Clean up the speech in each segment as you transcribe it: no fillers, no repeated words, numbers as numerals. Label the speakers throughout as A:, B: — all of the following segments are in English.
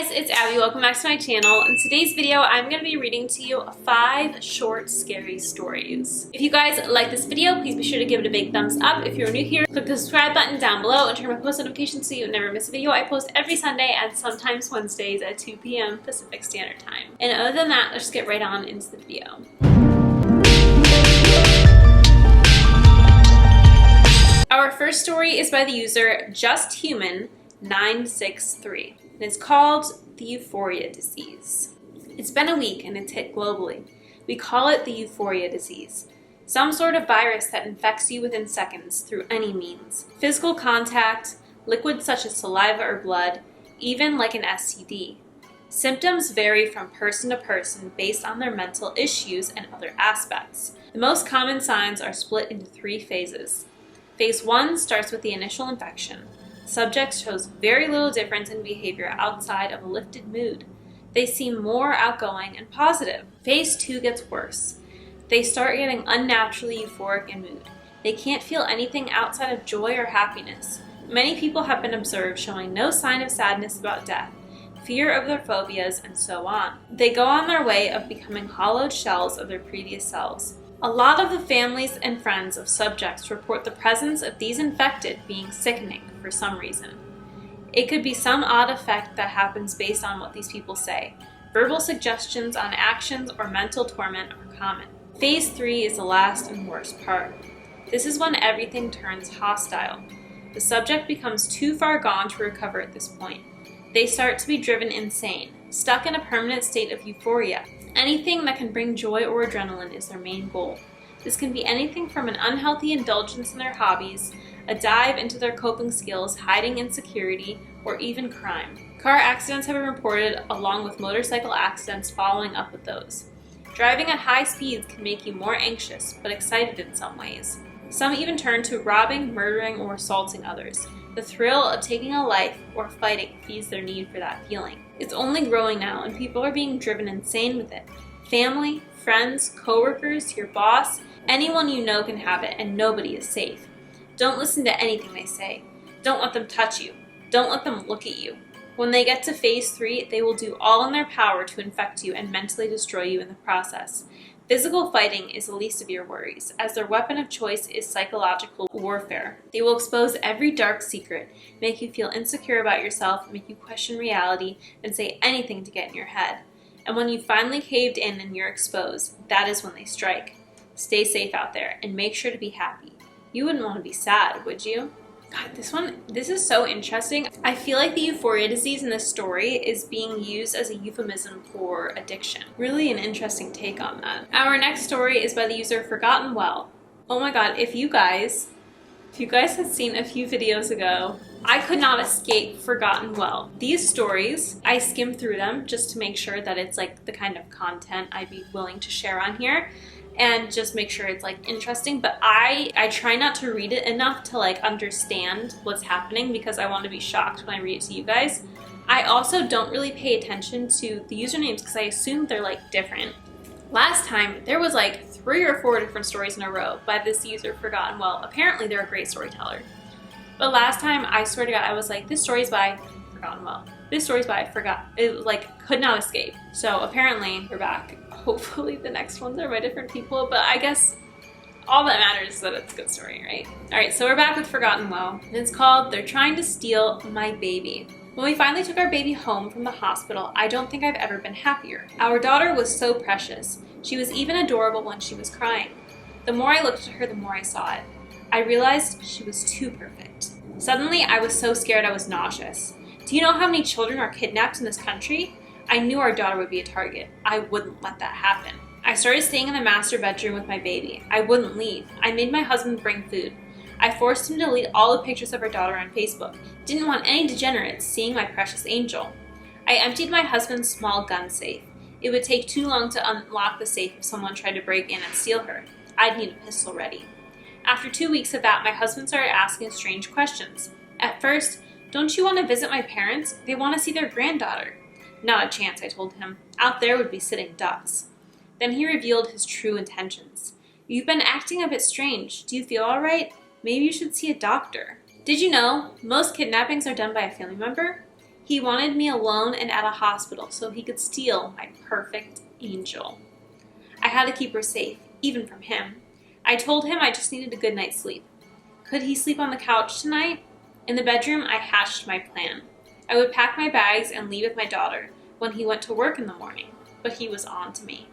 A: Hey guys, it's Abby. Welcome back to my channel. In today's video, I'm going to be reading to you 5 short, scary stories. If you guys like this video, please be sure to give it a big thumbs up. If you're new here, click the subscribe button down below and turn on post notifications so you never miss a video. I post every Sunday and sometimes Wednesdays at 2 p.m. Pacific Standard Time. And other than that, let's get right on into the video. Our first story is by the user JustHuman963. And it's called the Euphoria Disease. It's been a week and it's hit globally. We call it the Euphoria Disease. Some sort of virus that infects you within seconds through any means. Physical contact, liquids such as saliva or blood, even like an STD. Symptoms vary from person to person based on their mental issues and other aspects. The most common signs are split into 3 phases. Phase 1 starts with the initial infection. Subject shows very little difference in behavior outside of a lifted mood. They seem more outgoing and positive. Phase 2 gets worse. They start getting unnaturally euphoric in mood. They can't feel anything outside of joy or happiness. Many people have been observed showing no sign of sadness about death, fear of their phobias, and so on. They go on their way of becoming hollowed shells of their previous selves. A lot of the families and friends of subjects report the presence of these infected being sickening for some reason. It could be some odd effect that happens based on what these people say. Verbal suggestions on actions or mental torment are common. Phase 3 is the last and worst part. This is when everything turns hostile. The subject becomes too far gone to recover at this point. They start to be driven insane, stuck in a permanent state of euphoria. Anything that can bring joy or adrenaline is their main goal. This can be anything from an unhealthy indulgence in their hobbies, a dive into their coping skills, hiding insecurity, or even crime. Car accidents have been reported along with motorcycle accidents following up with those. Driving at high speeds can make you more anxious, but excited in some ways. Some even turn to robbing, murdering, or assaulting others. The thrill of taking a life or fighting feeds their need for that feeling. It's only growing now, and people are being driven insane with it. Family, friends, coworkers, your boss, anyone you know can have it, and nobody is safe. Don't listen to anything they say. Don't let them touch you. Don't let them look at you. When they get to phase 3, they will do all in their power to infect you and mentally destroy you in the process. Physical fighting is the least of your worries, as their weapon of choice is psychological warfare. They will expose every dark secret, make you feel insecure about yourself, make you question reality, and say anything to get in your head. And when you finally caved in and you're exposed, that is when they strike. Stay safe out there, and make sure to be happy. You wouldn't want to be sad, would you? God, this is so interesting. I feel like the euphoria disease in this story is being used as a euphemism for addiction. Really an interesting take on that. Our next story is by the user Forgotten Well. Oh my god, if you guys had seen a few videos ago, I could not escape Forgotten Well. These stories, I skim through them just to make sure that it's like the kind of content I'd be willing to share on here. And just make sure it's like interesting, but I try not to read it enough to like understand what's happening because I want to be shocked when I read it to you guys. I also don't really pay attention to the usernames because I assume they're like different. Last time there was like 3 or 4 different stories in a row by this user Forgotten Well. Apparently they're a great storyteller. But last time, I swear to God, I was like, this story's by Forgotten Well. This story's by It like could not escape. So apparently we're back. Hopefully the next ones are by different people, but I guess all that matters is that it's a good story, right? Alright, so we're back with Forgotten Well, and it's called They're Trying to Steal My Baby. When we finally took our baby home from the hospital, I don't think I've ever been happier. Our daughter was so precious. She was even adorable when she was crying. The more I looked at her, the more I saw it. I realized she was too perfect. Suddenly, I was so scared I was nauseous. Do you know how many children are kidnapped in this country? I knew our daughter would be a target. I wouldn't let that happen. I started staying in the master bedroom with my baby. I wouldn't leave. I made my husband bring food. I forced him to delete all the pictures of our daughter on Facebook. Didn't want any degenerates seeing my precious angel. I emptied my husband's small gun safe. It would take too long to unlock the safe if someone tried to break in and steal her. I'd need a pistol ready. After 2 weeks of that, my husband started asking strange questions. At first, don't you want to visit my parents? They want to see their granddaughter. Not a chance, I told him. Out there would be sitting ducks. Then he revealed his true intentions. You've been acting a bit strange. Do you feel all right? Maybe you should see a doctor. Did you know most kidnappings are done by a family member? He wanted me alone and at a hospital so he could steal my perfect angel. I had to keep her safe, even from him. I told him I just needed a good night's sleep. Could he sleep on the couch tonight? In the bedroom, I hatched my plan. I would pack my bags and leave with my daughter when he went to work in the morning, but he was on to me.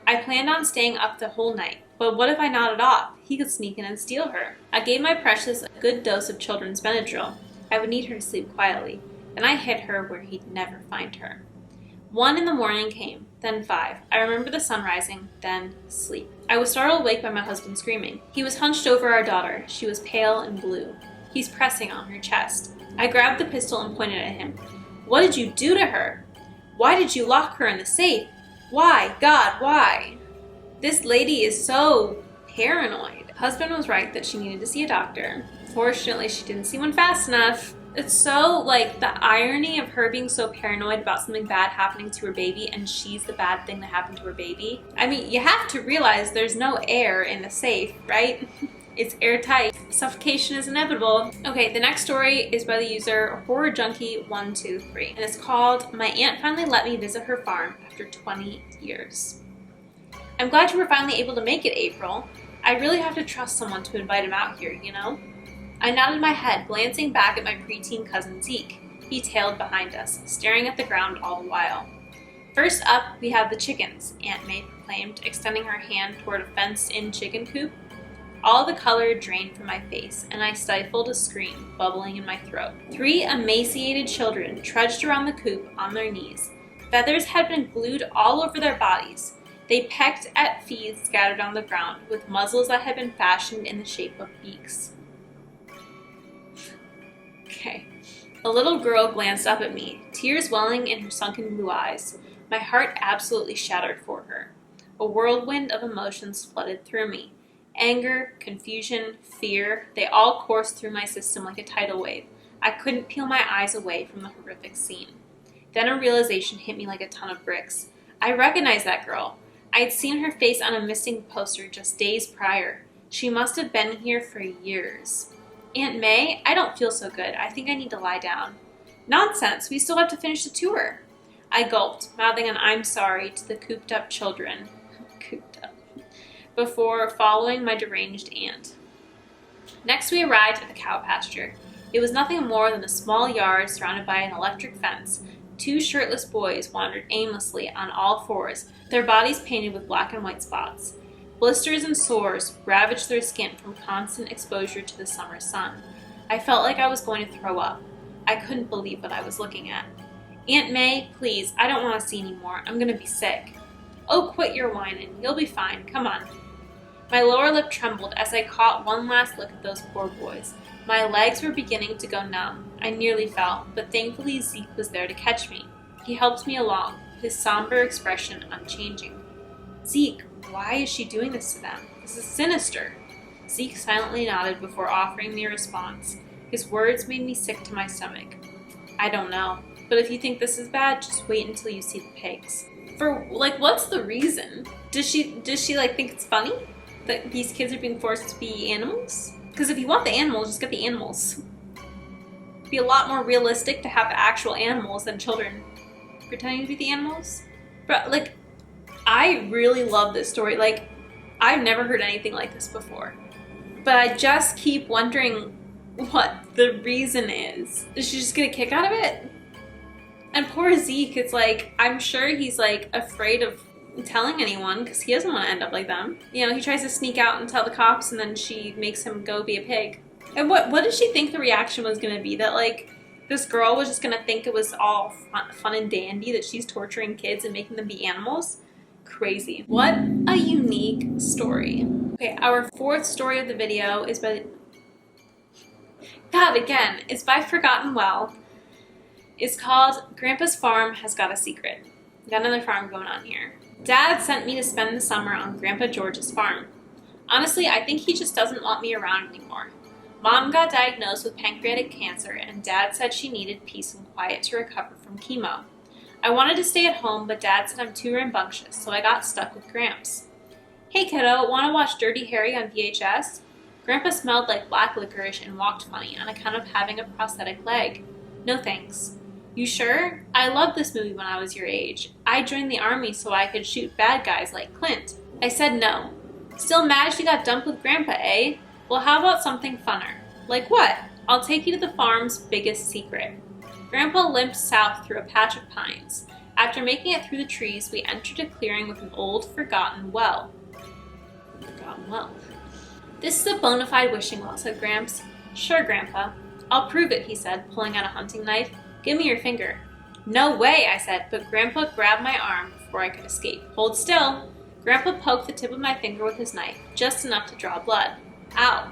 A: I planned on staying up the whole night, but what if I nodded off? He could sneak in and steal her. I gave my precious a good dose of children's Benadryl. I would need her to sleep quietly. Then I hid her where he'd never find her. 1 in the morning came, then 5. I remember the sun rising, then sleep. I was startled awake by my husband screaming. He was hunched over our daughter. She was pale and blue. He's pressing on her chest. I grabbed the pistol and pointed at him. What did you do to her? Why did you lock her in the safe? Why? God, why? This lady is so paranoid. Husband was right that she needed to see a doctor. Fortunately, she didn't see one fast enough. It's so, the irony of her being so paranoid about something bad happening to her baby, and she's the bad thing that happened to her baby. I mean, you have to realize there's no air in the safe, right? It's airtight. Suffocation is inevitable. Okay, the next story is by the user HorrorJunkie123, and it's called My Aunt Finally Let Me Visit Her Farm After 20 Years. I'm glad you were finally able to make it, April. I really have to trust someone to invite him out here, you know? I nodded my head, glancing back at my preteen cousin Zeke. He tailed behind us, staring at the ground all the while. First up, we have the chickens, Aunt May proclaimed, extending her hand toward a fenced-in chicken coop. All the color drained from my face, and I stifled a scream bubbling in my throat. 3 emaciated children trudged around the coop on their knees. Feathers had been glued all over their bodies. They pecked at feeds scattered on the ground, with muzzles that had been fashioned in the shape of beaks. Okay. A little girl glanced up at me, tears welling in her sunken blue eyes. My heart absolutely shattered for her. A whirlwind of emotions flooded through me. Anger, confusion, fear, they all coursed through my system like a tidal wave. I couldn't peel my eyes away from the horrific scene. Then a realization hit me like a ton of bricks. I recognized that girl. I had seen her face on a missing poster just days prior. She must have been here for years. Aunt May, I don't feel so good. I think I need to lie down. Nonsense, we still have to finish the tour. I gulped, mouthing an I'm sorry to the cooped up children. Cooped up. Before following my deranged aunt. Next we arrived at the cow pasture. It was nothing more than a small yard surrounded by an electric fence. 2 shirtless boys wandered aimlessly on all fours, their bodies painted with black and white spots. Blisters and sores ravaged their skin from constant exposure to the summer sun. I felt like I was going to throw up. I couldn't believe what I was looking at. Aunt May, please, I don't want to see anymore. I'm going to be sick. Oh, quit your whining. You'll be fine. Come on. My lower lip trembled as I caught one last look at those poor boys. My legs were beginning to go numb. I nearly fell, but thankfully Zeke was there to catch me. He helped me along, his somber expression unchanging. Zeke, why is she doing this to them? This is sinister. Zeke silently nodded before offering me a response. His words made me sick to my stomach. I don't know, but if you think this is bad, just wait until you see the pigs. For, what's the reason? Does she think it's funny that these kids are being forced to be animals? Because if you want the animals, just get the animals. It'd be a lot more realistic to have actual animals than children pretending to be the animals. But, I really love this story. I've never heard anything like this before. But I just keep wondering what the reason is. Is she just get a kick out of it? And poor Zeke, it's I'm sure he's afraid of telling anyone because he doesn't want to end up like them. You know, he tries to sneak out and tell the cops and then she makes him go be a pig. And what did she think the reaction was going to be? That this girl was just going to think it was all fun and dandy that she's torturing kids and making them be animals? Crazy. What a unique story. Okay, our 4th story of the video is by Forgotten Well. It's called Grandpa's Farm Has Got a Secret. Got another farm going on here. Dad sent me to spend the summer on Grandpa George's farm. Honestly, I think he just doesn't want me around anymore. Mom got diagnosed with pancreatic cancer and Dad said she needed peace and quiet to recover from chemo. I wanted to stay at home, but Dad said I'm too rambunctious, so I got stuck with Gramps. Hey kiddo, wanna watch Dirty Harry on VHS? Grandpa smelled like black licorice and walked funny on account of having a prosthetic leg. No thanks. You sure? I loved this movie when I was your age. I joined the army so I could shoot bad guys like Clint. I said no. Still mad she got dumped with Grandpa, eh? Well, how about something funner? Like what? I'll take you to the farm's biggest secret. Grandpa limped south through a patch of pines. After making it through the trees, we entered a clearing with an old, forgotten well. Forgotten well. This is a bona fide wishing well, said Gramps. Sure, Grandpa. I'll prove it, he said, pulling out a hunting knife. Give me your finger. No way, I said, but Grandpa grabbed my arm before I could escape. Hold still. Grandpa poked the tip of my finger with his knife, just enough to draw blood. Ow.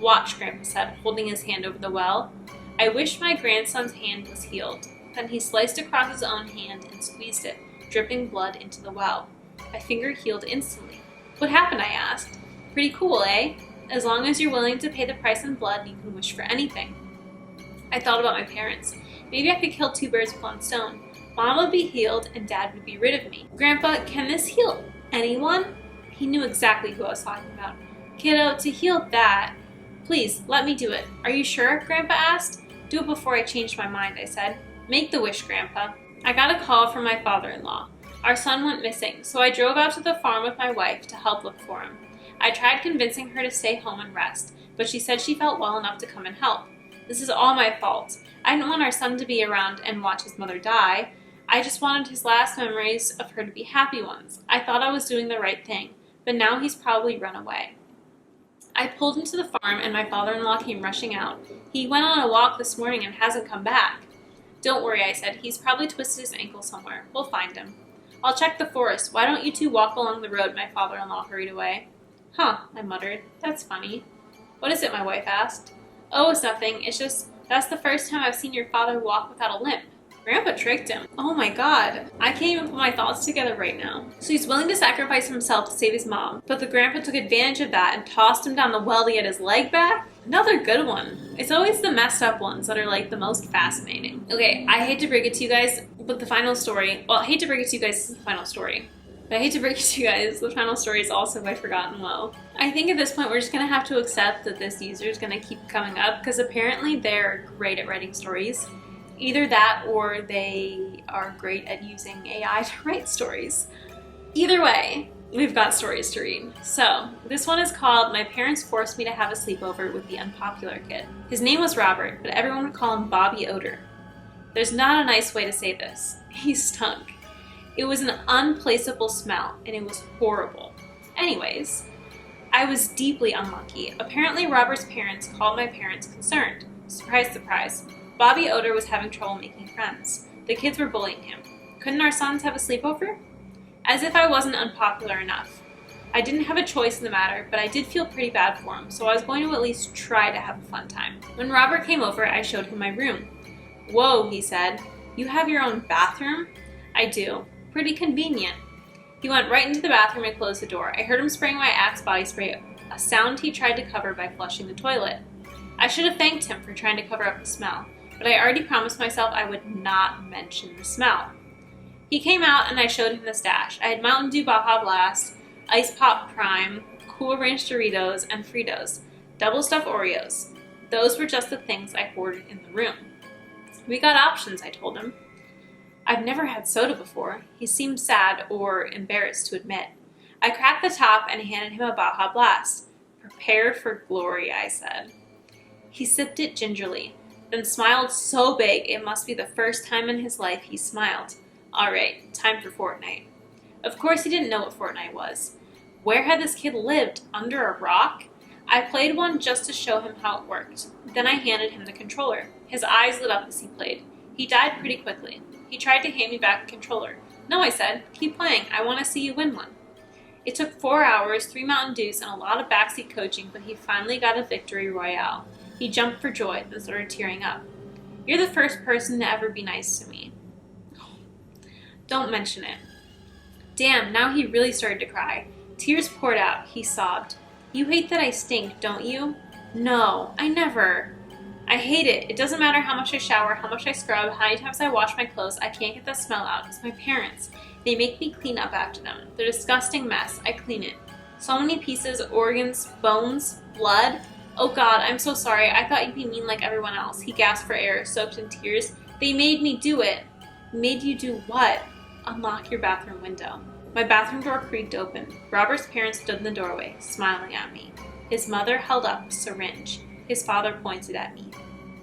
A: Watch, Grandpa said, holding his hand over the well. I wished my grandson's hand was healed. Then he sliced across his own hand and squeezed it, dripping blood into the well. My finger healed instantly. What happened, I asked. Pretty cool, eh? As long as you're willing to pay the price in blood, you can wish for anything. I thought about my parents. Maybe I could kill two birds with one stone. Mom would be healed and Dad would be rid of me. Grandpa, can this heal anyone? He knew exactly who I was talking about. Kiddo, to heal that, please, let me do it. Are you sure? Grandpa asked. Do it before I change my mind, I said. Make the wish, Grandpa. I got a call from my father-in-law. Our son went missing, so I drove out to the farm with my wife to help look for him. I tried convincing her to stay home and rest, but she said she felt well enough to come and help. This is all my fault. I didn't want our son to be around and watch his mother die. I just wanted his last memories of her to be happy ones. I thought I was doing the right thing, but now he's probably run away. I pulled into the farm and my father-in-law came rushing out. He went on a walk this morning and hasn't come back. Don't worry, I said. He's probably twisted his ankle somewhere. We'll find him. I'll check the forest. Why don't you two walk along the road? My father-in-law hurried away. Huh, I muttered. That's funny. What is it? My wife asked. Oh, it's nothing. It's just, that's the first time I've seen your father walk without a limp. Grandpa tricked him. Oh my god. I can't even put my thoughts together right now. So he's willing to sacrifice himself to save his mom, but the grandpa took advantage of that and tossed him down the well to get his leg back? Another good one. It's always the messed up ones that are like the most fascinating. Okay, I hate to break it to you guys, but the final story, well, I hate to break it to you guys, this is the final story. But I hate to break it to you guys, the final story is also by Forgotten Well. I think at this point we're just going to have to accept that this user is going to keep coming up because apparently they're great at writing stories. Either that or they are great at using AI to write stories. Either way, we've got stories to read. So, this one is called My Parents Forced Me to Have a Sleepover with the Unpopular Kid. His name was Robert, but everyone would call him Bobby Odor. There's not a nice way to say this. He stunk. It was an unplaceable smell, and it was horrible. Anyways, I was deeply unlucky. Apparently, Robert's parents called my parents concerned. Surprise, surprise. Bobby Odor was having trouble making friends. The kids were bullying him. Couldn't our sons have a sleepover? As if I wasn't unpopular enough. I didn't have a choice in the matter, but I did feel pretty bad for him, so I was going to at least try to have a fun time. When Robert came over, I showed him my room. Whoa, he said. You have your own bathroom? I do. Pretty convenient. He went right into the bathroom and closed the door. I heard him spraying my Axe body spray, a sound he tried to cover by flushing the toilet. I should have thanked him for trying to cover up the smell, but I already promised myself I would not mention the smell. He came out and I showed him the stash. I had Mountain Dew Baja Blast, Ice Pop Prime, Cool Ranch Doritos, and Fritos, double stuffed Oreos. Those were just the things I hoarded in the room. We got options, I told him. I've never had soda before. He seemed sad or embarrassed to admit. I cracked the top and handed him a Baja Blast. Prepare for glory, I said. He sipped it gingerly, then smiled so big it must be the first time in his life he smiled. All right, time for Fortnite. Of course he didn't know what Fortnite was. Where had this kid lived? Under a rock? I played one just to show him how it worked. Then I handed him the controller. His eyes lit up as he played. He died pretty quickly. He tried to hand me back the controller. No, I said, keep playing. I want to see you win one. It took 4 hours, 3 Mountain Dews, and a lot of backseat coaching, but he finally got a victory royale. He jumped for joy, then started tearing up. You're the first person to ever be nice to me. Don't mention it. Damn, now he really started to cry. Tears poured out. He sobbed. You hate that I stink, don't you? No, I never. I hate it. It doesn't matter how much I shower, how much I scrub, how many times I wash my clothes, I can't get the smell out. It's my parents. They make me clean up after them. They're a disgusting mess. I clean it. So many pieces, organs, bones, blood. Oh God, I'm so sorry. I thought you'd be mean like everyone else. He gasped for air, soaked in tears, They made me do it. Made you do what? Unlock your bathroom window. My bathroom door creaked open. Robert's parents stood in the doorway, smiling at me. His mother held up a syringe. His father pointed at me.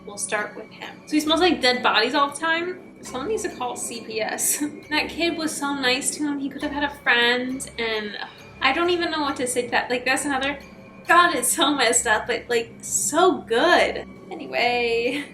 A: We'll start with him. So he smells like dead bodies all the time? Someone needs to call CPS. That kid was so nice to him. He could have had a friend, and I don't even know what to say to that. Like, that's another, God, it's so messed up, but like, so good. Anyway,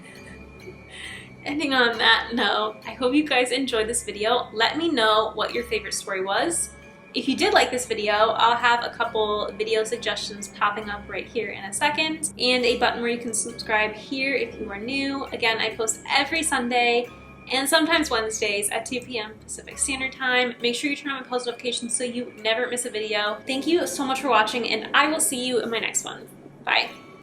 A: ending on that note, I hope you guys enjoyed this video. Let me know what your favorite story was. If you did like this video, I'll have a couple video suggestions popping up right here in a second, and a button where you can subscribe here if you are new. Again, I post every Sunday and sometimes Wednesdays at 2 p.m. Pacific Standard Time. Make sure you turn on my post notifications so you never miss a video. Thank you so much for watching, and I will see you in my next one. Bye.